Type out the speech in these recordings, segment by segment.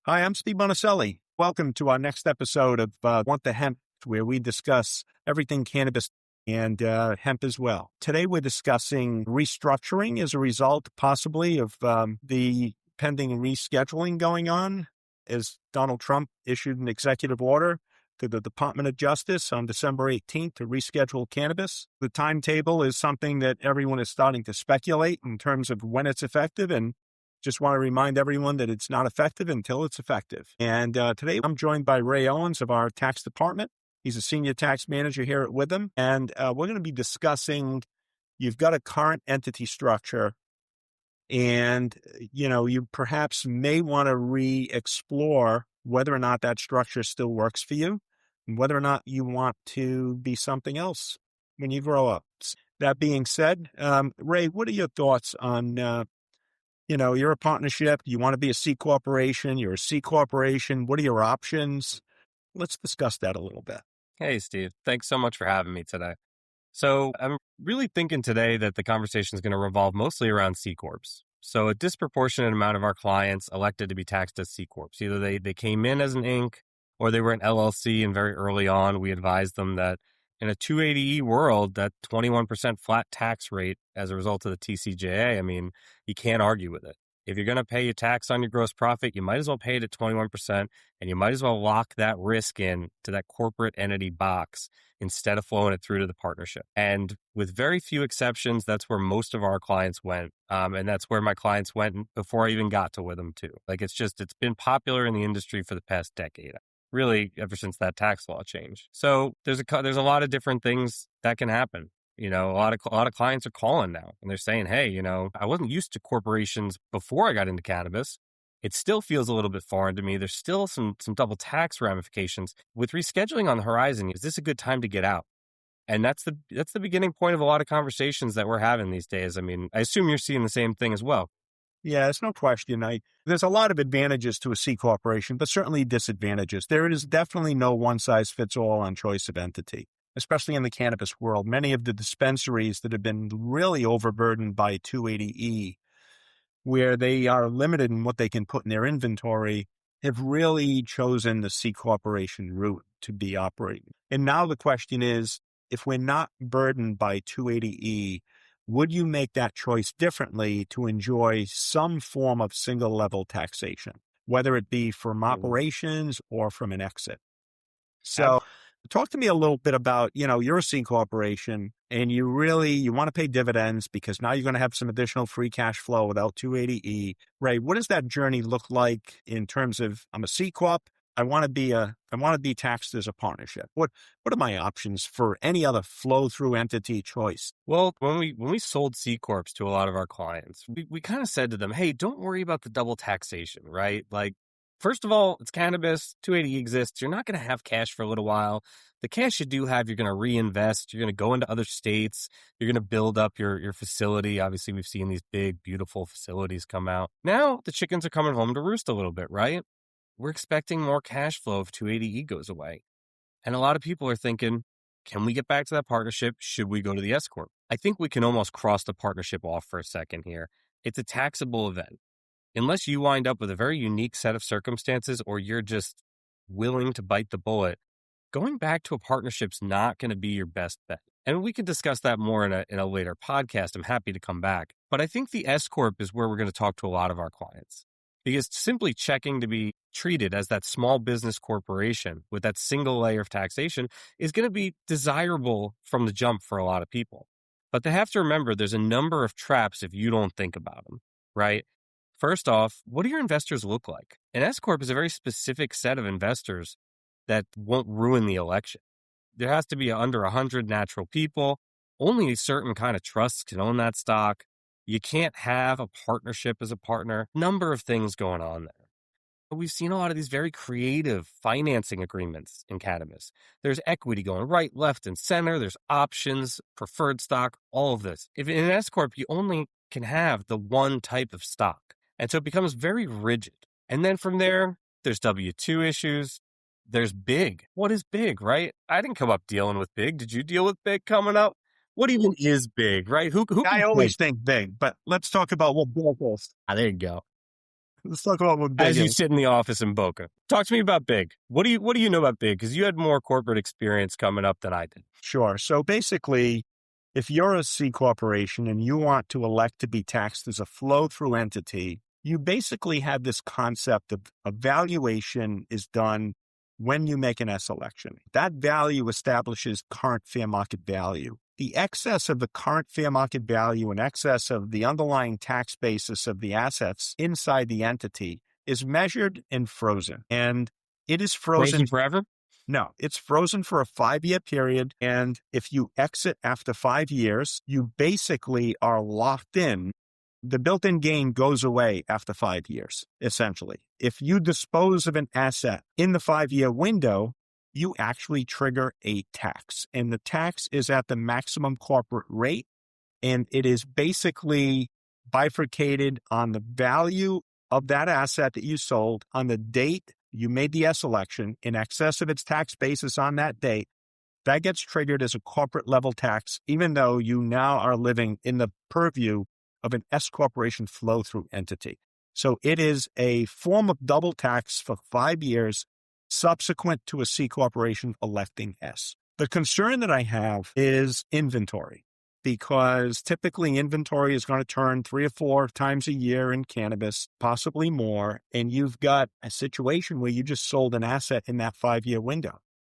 Hi, I'm Steve Monticelli. Welcome to our next episode of Want the Hemp, where we discuss everything cannabis and hemp as well. Today, we're discussing restructuring as a result, possibly, of the pending rescheduling going on, as Donald Trump issued an executive order to the Department of Justice on December 18th to reschedule cannabis. The timetable is something that everyone is starting to speculate in terms of when it's effective, and just want to remind everyone that it's not effective until it's effective. And today I'm joined by Ray Owens of our tax department. He's a senior tax manager here at Witham. And we're going to be discussing, you've got a current entity structure and, you perhaps may want to re-explore whether or not that structure still works for you and whether or not you want to be something else when you grow up. That being said, Ray, what are your thoughts on you're a partnership. You want to be a C corporation. You're a C corporation. What are your options? Let's discuss that a little bit. Hey, Steve. Thanks so much for having me today. So I'm really thinking today that the conversation is going to revolve mostly around C Corps. So a disproportionate amount of our clients elected to be taxed as C Corps. Either they came in as an Inc. or they were an LLC, and very early on, we advised them that in a 280E world, that 21% flat tax rate as a result of the TCJA, I mean, you can't argue with it. If you're going to pay your tax on your gross profit, you might as well pay it at 21%, and you might as well lock that risk in to that corporate entity box instead of flowing it through to the partnership. And with very few exceptions, that's where most of our clients went. And that's where my clients went before I even got to Witham too. It's been popular in the industry for the past decade. Really, ever since that tax law change. So there's a lot of different things that can happen. A lot of clients are calling now and they're saying, hey, I wasn't used to corporations before I got into cannabis. It still feels a little bit foreign to me. There's still some double tax ramifications. With rescheduling on the horizon, is this a good time to get out? And that's the beginning point of a lot of conversations that we're having these days. I mean, I assume you're seeing the same thing as well. Yeah, it's no question. There's a lot of advantages to a C corporation, but certainly disadvantages. There is definitely no one-size-fits-all on choice of entity, especially in the cannabis world. Many of the dispensaries that have been really overburdened by 280E, where they are limited in what they can put in their inventory, have really chosen the C corporation route to be operating. And now the question is, if we're not burdened by 280E, would you make that choice differently to enjoy some form of single level taxation, whether it be from operations or from an exit? So talk to me a little bit about, you're a C corporation and you want to pay dividends because now you're going to have some additional free cash flow without 280E. Ray, what does that journey look like in terms of, I'm a C corp, I want to be taxed as a partnership. What are my options for any other flow through entity choice? Well, when we sold C Corps to a lot of our clients, we kind of said to them, hey, don't worry about the double taxation, right? Like, first of all, it's cannabis, 280 exists. You're not going to have cash for a little while. The cash you do have, you're going to reinvest. You're going to go into other states. You're going to build up your facility. Obviously, we've seen these big, beautiful facilities come out. Now the chickens are coming home to roost a little bit, right? We're expecting more cash flow if 280E goes away. And a lot of people are thinking, can we get back to that partnership? Should we go to the S Corp? I think we can almost cross the partnership off for a second here. It's a taxable event. Unless you wind up with a very unique set of circumstances or you're just willing to bite the bullet, going back to a partnership's not going to be your best bet. And we can discuss that more in a later podcast. I'm happy to come back. But I think the S Corp is where we're going to talk to a lot of our clients. Because simply checking to be treated as that small business corporation with that single layer of taxation is going to be desirable from the jump for a lot of people. But they have to remember there's a number of traps if you don't think about them, right? First off, what do your investors look like? An S Corp is a very specific set of investors that won't ruin the election. There has to be under 100 natural people. Only a certain kind of trusts can own that stock. You can't have a partnership as a partner. Number of things going on there. But we've seen a lot of these very creative financing agreements in cannabis. There's equity going right, left, and center. There's options, preferred stock, all of this. If in an S Corp, you only can have the one type of stock. And so it becomes very rigid. And then from there, there's W-2 issues. There's big. What is big, right? I didn't come up dealing with big. Did you deal with big coming up? What even is big, right? Who I always think big, but let's talk about what big is. There you go. Let's talk about what big As you is. sit in the office in Boca. Talk to me about big. What do you know about big? Because you had more corporate experience coming up than I did. Sure. So basically, if you're a C corporation and you want to elect to be taxed as a flow-through entity, you basically have this concept of a valuation is done when you make an S election. That value establishes current fair market value. The excess of the current fair market value in excess of the underlying tax basis of the assets inside the entity is measured and frozen. And it is frozen forever? No, it's frozen for a 5-year period. And if you exit after 5 years, you basically are locked in. The built-in gain goes away after 5 years, essentially. If you dispose of an asset in the 5-year window, you actually trigger a tax. And the tax is at the maximum corporate rate. And it is basically bifurcated on the value of that asset that you sold on the date you made the S election in excess of its tax basis on that date. That gets triggered as a corporate level tax, even though you now are living in the purview of an S corporation flow through entity. So it is a form of double tax for 5 years subsequent to a C corporation electing S. The concern that I have is inventory, because typically inventory is going to turn 3 or 4 times a year in cannabis, possibly more, and you've got a situation where you just sold an asset in that 5-year window.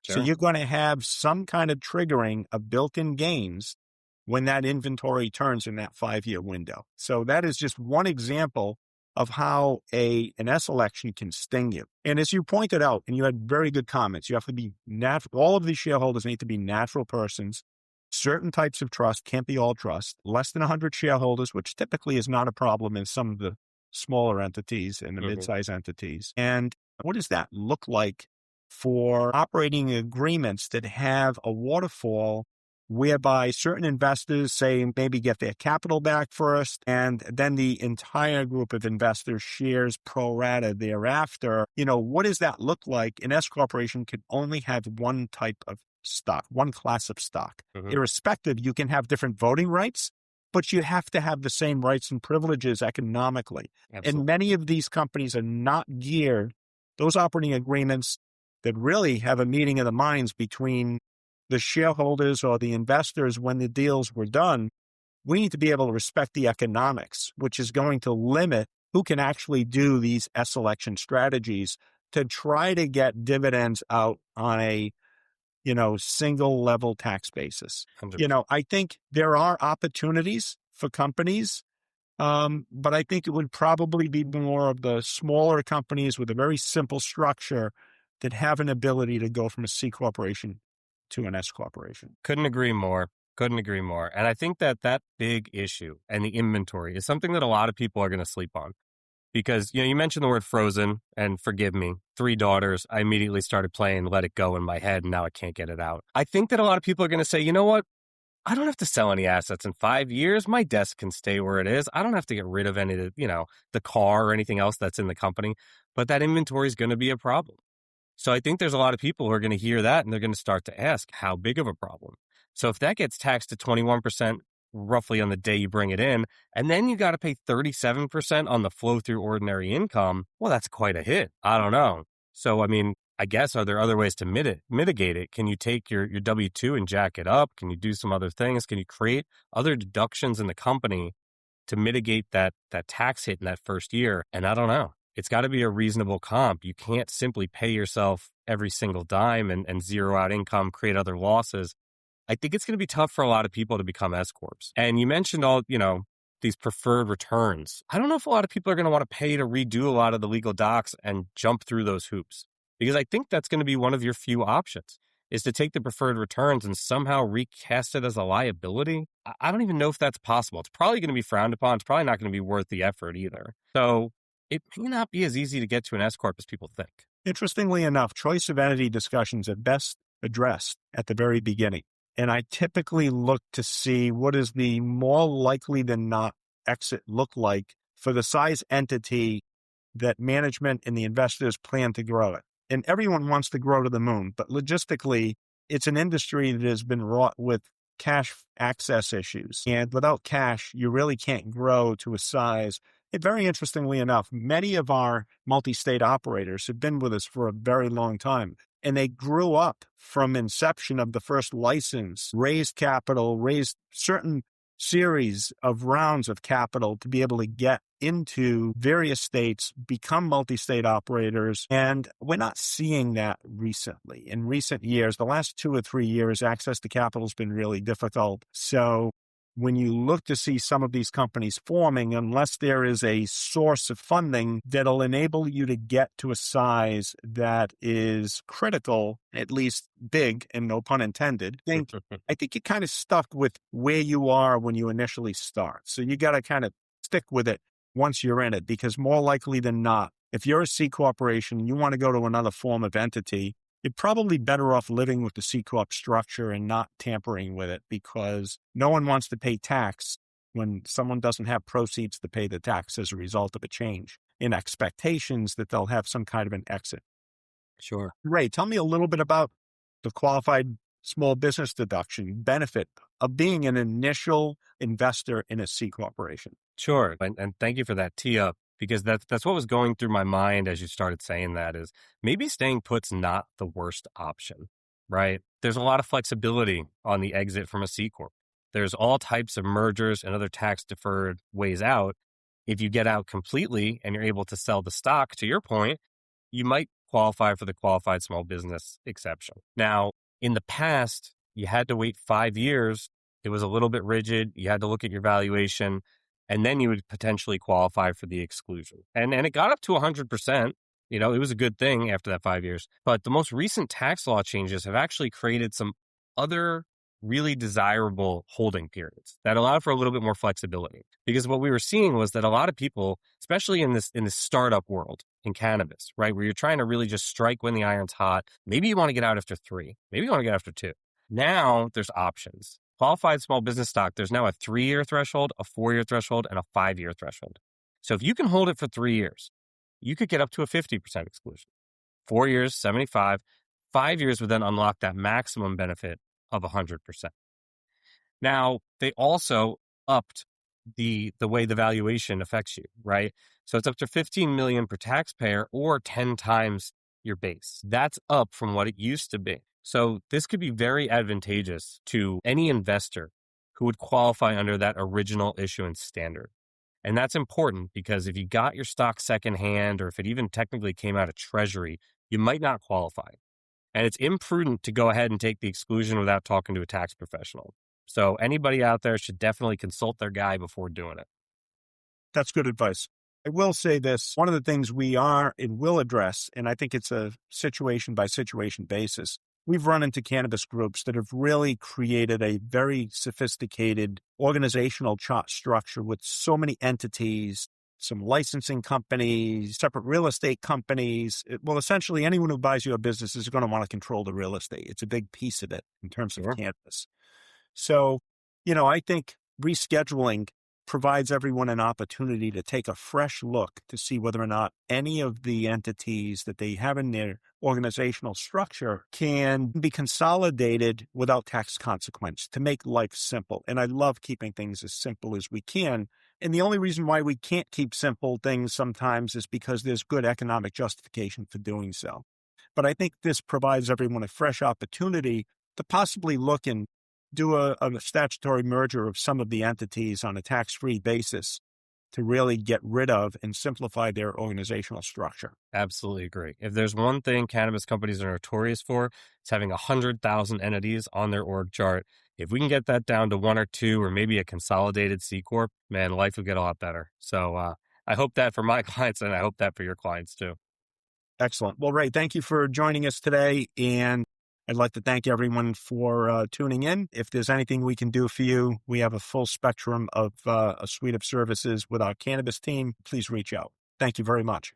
Sure. So you're going to have some kind of triggering of built-in gains when that inventory turns in that 5-year window. So that is just one example of how an S election can sting you. And as you pointed out, and you had very good comments, you have to be natural. All of these shareholders need to be natural persons. Certain types of trust can't be all trust. Less than 100 shareholders, which typically is not a problem in some of the smaller entities and the mid-size entities. And what does that look like for operating agreements that have a waterfall whereby certain investors say maybe get their capital back first, and then the entire group of investors shares pro rata thereafter? What does that look like? An S corporation can only have one type of stock, one class of stock. Irrespective, you can have different voting rights, but you have to have the same rights and privileges economically. Absolutely. And many of these companies are not geared, those operating agreements that really have a meeting of the minds between the shareholders or the investors when the deals were done. We need to be able to respect the economics, which is going to limit who can actually do these S election strategies to try to get dividends out on a single level tax basis. 100%. I think there are opportunities for companies, but I think it would probably be more of the smaller companies with a very simple structure that have an ability to go from a C corporation to an S corporation. Couldn't agree more. And I think that big issue and the inventory is something that a lot of people are going to sleep on. Because, you mentioned the word frozen, and forgive me, 3 daughters, I immediately started playing Let It Go in my head, and now I can't get it out. I think that a lot of people are going to say, you know what? I don't have to sell any assets in 5 years. My desk can stay where it is. I don't have to get rid of any of the car or anything else that's in the company. But that inventory is going to be a problem. So I think there's a lot of people who are going to hear that, and they're going to start to ask, how big of a problem? So if that gets taxed to 21%, roughly on the day you bring it in, and then you got to pay 37% on the flow through ordinary income, well, that's quite a hit. I don't know. So, I guess, are there other ways to mitigate it? Can you take your W-2 and jack it up? Can you do some other things? Can you create other deductions in the company to mitigate that tax hit in that first year? And I don't know. It's got to be a reasonable comp. You can't simply pay yourself every single dime and zero out income, create other losses. I think it's going to be tough for a lot of people to become S corps. And you mentioned all, these preferred returns. I don't know if a lot of people are going to want to pay to redo a lot of the legal docs and jump through those hoops, because I think that's going to be one of your few options, is to take the preferred returns and somehow recast it as a liability. I don't even know if that's possible. It's probably going to be frowned upon. It's probably not going to be worth the effort either. So it may not be as easy to get to an S corp as people think. Interestingly enough, choice of entity discussions are best addressed at the very beginning. And I typically look to see what is the more likely than not exit look like for the size entity that management and the investors plan to grow it. And everyone wants to grow to the moon, but logistically, it's an industry that has been wrought with cash access issues. And without cash, you really can't grow to a size Very interestingly enough, many of our multi-state operators have been with us for a very long time, and they grew up from inception of the first license, raised capital, raised certain series of rounds of capital to be able to get into various states, become multi-state operators. And we're not seeing that recently. In recent years, the last 2 or 3 years, access to capital has been really difficult. So when you look to see some of these companies forming, unless there is a source of funding that'll enable you to get to a size that is critical, at least big, and no pun intended, I think you're kind of stuck with where you are when you initially start. So you got to kind of stick with it once you're in it, because more likely than not, if you're a C corporation and you want to go to another form of entity, you're probably better off living with the C Corp structure and not tampering with it, because no one wants to pay tax when someone doesn't have proceeds to pay the tax as a result of a change in expectations that they'll have some kind of an exit. Sure. Ray, tell me a little bit about the qualified small business deduction benefit of being an initial investor in a C corporation. Sure. And thank you for that tee up, because that's what was going through my mind as you started saying that, is maybe staying put's not the worst option, right? There's a lot of flexibility on the exit from a C Corp. There's all types of mergers and other tax deferred ways out. If you get out completely and you're able to sell the stock, to your point, you might qualify for the qualified small business exception. Now, in the past, you had to wait 5 years. It was a little bit rigid. You had to look at your valuation, and then you would potentially qualify for the exclusion. And it got up to 100%. It was a good thing after that 5 years. But the most recent tax law changes have actually created some other really desirable holding periods that allow for a little bit more flexibility. Because what we were seeing was that a lot of people, especially in this startup world in cannabis, right, where you're trying to really just strike when the iron's hot, maybe you want to get out after 3, maybe you want to get out after 2. Now there's options. Qualified small business stock, there's now a 3-year threshold, a 4-year threshold, and a 5-year threshold. So if you can hold it for 3 years, you could get up to a 50% exclusion. 4 years, 75. 5 years would then unlock that maximum benefit of 100%. Now, they also upped the way the valuation affects you, right? So it's up to $15 million per taxpayer, or 10 times your base. That's up from what it used to be. So this could be very advantageous to any investor who would qualify under that original issuance standard. And that's important, because if you got your stock secondhand, or if it even technically came out of Treasury, you might not qualify. And it's imprudent to go ahead and take the exclusion without talking to a tax professional. So anybody out there should definitely consult their guy before doing it. That's good advice. I will say this. One of the things we are and will address, and I think it's a situation by situation basis, we've run into cannabis groups that have really created a very sophisticated organizational chart structure with so many entities, some licensing companies, separate real estate companies. Well, essentially, anyone who buys your business is going to want to control the real estate. It's a big piece of it in terms of cannabis. So, I think rescheduling provides everyone an opportunity to take a fresh look to see whether or not any of the entities that they have in their organizational structure can be consolidated without tax consequence, to make life simple. And I love keeping things as simple as we can. And the only reason why we can't keep simple things sometimes is because there's good economic justification for doing so. But I think this provides everyone a fresh opportunity to possibly look and do a statutory merger of some of the entities on a tax-free basis to really get rid of and simplify their organizational structure. Absolutely agree. If there's one thing cannabis companies are notorious for, it's having 100,000 entities on their org chart. If we can get that down to 1 or 2, or maybe a consolidated C Corp, man, life will get a lot better. So I hope that for my clients, and I hope that for your clients too. Excellent. Well, Ray, thank you for joining us today. And I'd like to thank everyone for tuning in. If there's anything we can do for you, we have a full spectrum of a suite of services with our cannabis team. Please reach out. Thank you very much.